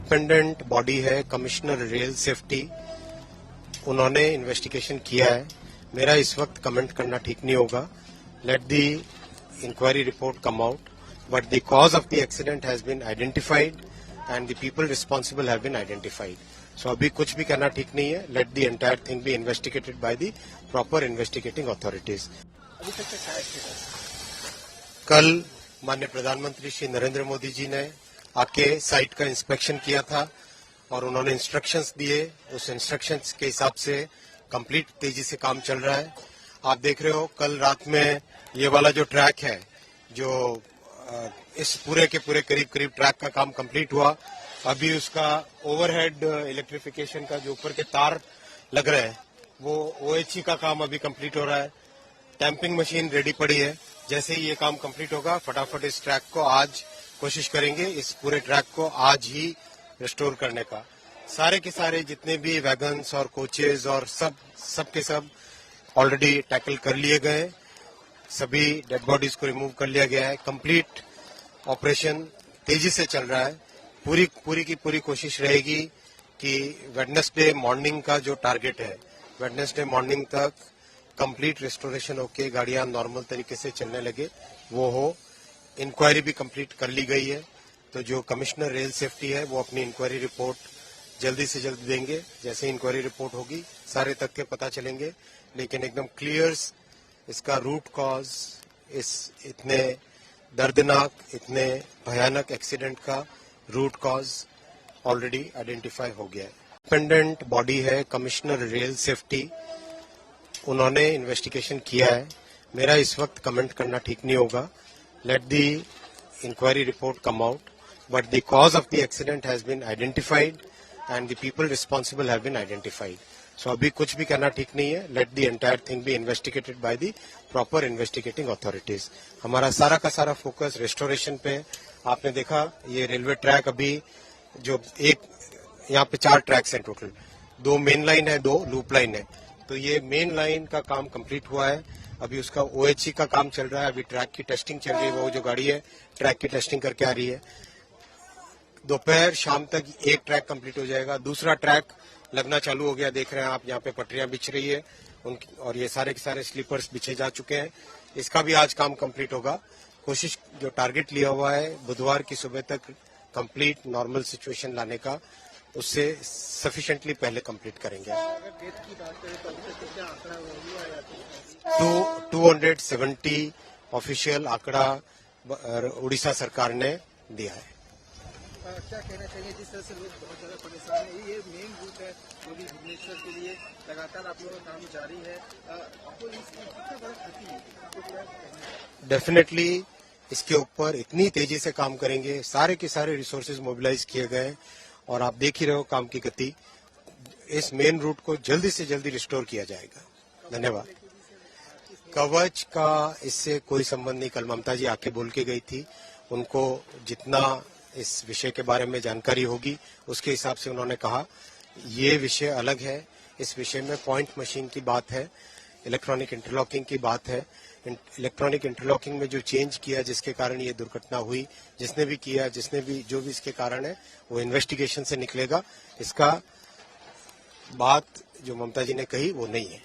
Independent body है commissioner rail safety, उन्होंने investigation किया है। मेरा इस वक्त कमेंट करना ठीक नहीं होगा। Let the inquiry report come out, but the cause of the accident has been identified and the people responsible have been identified. So अभी कुछ भी करना ठीक नहीं है। Let the entire thing be investigated by the proper investigating authorities. कल माननीय प्रधानमंत्री श्री नरेंद्र मोदी जी ने आके साइट का इंस्पेक्शन किया था और उन्होंने इंस्ट्रक्शंस दिए। उस इंस्ट्रक्शंस के हिसाब से कंप्लीट तेजी से काम चल रहा है। आप देख रहे हो कल रात में ये वाला जो ट्रैक है, जो इस पूरे के पूरे करीब करीब ट्रैक का काम कंप्लीट हुआ। अभी उसका ओवरहेड इलेक्ट्रिफिकेशन का जो ऊपर के तार लग रहे हैं वो ओएचई का काम अभी कंप्लीट हो रहा है। टैंपिंग मशीन रेडी पड़ी है। जैसे ही ये काम कंप्लीट होगा फटाफट इस ट्रैक को आज कोशिश करेंगे इस पूरे ट्रैक को आज ही रिस्टोर करने का। सारे के सारे जितने भी वैगन्स और कोचेज और सब के सब ऑलरेडी टैकल कर लिए गए। सभी डेड बॉडीज को रिमूव कर लिया गया है। कंप्लीट ऑपरेशन तेजी से चल रहा है। पूरी की पूरी कोशिश रहेगी कि वेडनेसडे मॉर्निंग का जो टारगेट है, वेडनेसडे मॉर्निंग तक कंप्लीट रिस्टोरेशन होके गाड़ियां नॉर्मल तरीके से चलने लगे वो हो। इंक्वायरी भी कंप्लीट कर ली गई है, तो जो कमिश्नर रेल सेफ्टी है वो अपनी इंक्वायरी रिपोर्ट जल्दी से जल्दी देंगे। जैसे इंक्वायरी रिपोर्ट होगी सारे तथ्य पता चलेंगे, लेकिन एकदम क्लियर इसका रूट कॉज, इस इतने दर्दनाक इतने भयानक एक्सीडेंट का रूट कॉज ऑलरेडी आइडेंटिफाई हो गया है। इंडिपेंडेंट बॉडी है कमिश्नर रेल सेफ्टी, उन्होंने इन्वेस्टिगेशन किया है। मेरा इस वक्त कमेंट करना ठीक नहीं होगा। Let the inquiry report come out, but the cause of the accident has been identified and the people responsible have been identified. So अभी कुछ भी करना ठीक नहीं है। Let the entire thing be investigated by the proper investigating authorities. हमारा सारा का सारा फोकस रेस्टोरेशन पे। आपने देखा ये रेलवे ट्रैक अभी जो एक यहाँ पे 4 ट्रैक्स हैं टोटल, 2 मेन लाइन है, 2 लूप लाइन है। तो ये मेन लाइन का काम कंप्लीट हुआ है। अभी उसका ओएचई का काम चल रहा है। अभी ट्रैक की टेस्टिंग चल रही है। वो जो गाड़ी है ट्रैक की टेस्टिंग करके आ रही है। दोपहर शाम तक एक ट्रैक कंप्लीट हो जाएगा। दूसरा ट्रैक लगना चालू हो गया। देख रहे हैं आप यहाँ पे पटरियां बिछ रही है और ये सारे के सारे स्लीपर्स बिछे जा चुके हैं। इसका भी आज काम कंप्लीट होगा। कोशिश जो टारगेट लिया हुआ है बुधवार की सुबह तक कंप्लीट नॉर्मल सिचुएशन लाने का, उससे सफिशिएंटली पहले कंप्लीट करेंगे। 270 ऑफिशियल आंकड़ा उड़ीसा सरकार ने दिया है। क्या कहना चाहिए, जिस तरह से लोग बहुत ज्यादा परेशान है, ये मेन रूट है जो भी भुवनेश्वर के लिए लगातार आप लोगों का काम जारी है, तो इसकी कितना बड़ा क्षति है? डेफिनेटली इसके ऊपर इतनी तेजी से काम करेंगे। सारे के सारे रिसोर्सेज मोबिलाइज किए गए और आप देख ही रहे हो काम की गति। इस मेन रूट को जल्दी से जल्दी रिस्टोर किया जाएगा। धन्यवाद। कवच का इससे कोई संबंध नहीं। कल ममता जी आके बोल के गई थी। उनको जितना इस विषय के बारे में जानकारी होगी उसके हिसाब से उन्होंने कहा। ये विषय अलग है। इस विषय में पॉइंट मशीन की बात है, इलेक्ट्रॉनिक इंटरलॉकिंग की बात है। इलेक्ट्रॉनिक इंटरलॉकिंग में जो चेंज किया जिसके कारण ये दुर्घटना हुई, जिसने भी किया, जो भी इसके कारण है वो इन्वेस्टिगेशन से निकलेगा। इसका बात जो ममता जी ने कही वो नहीं है।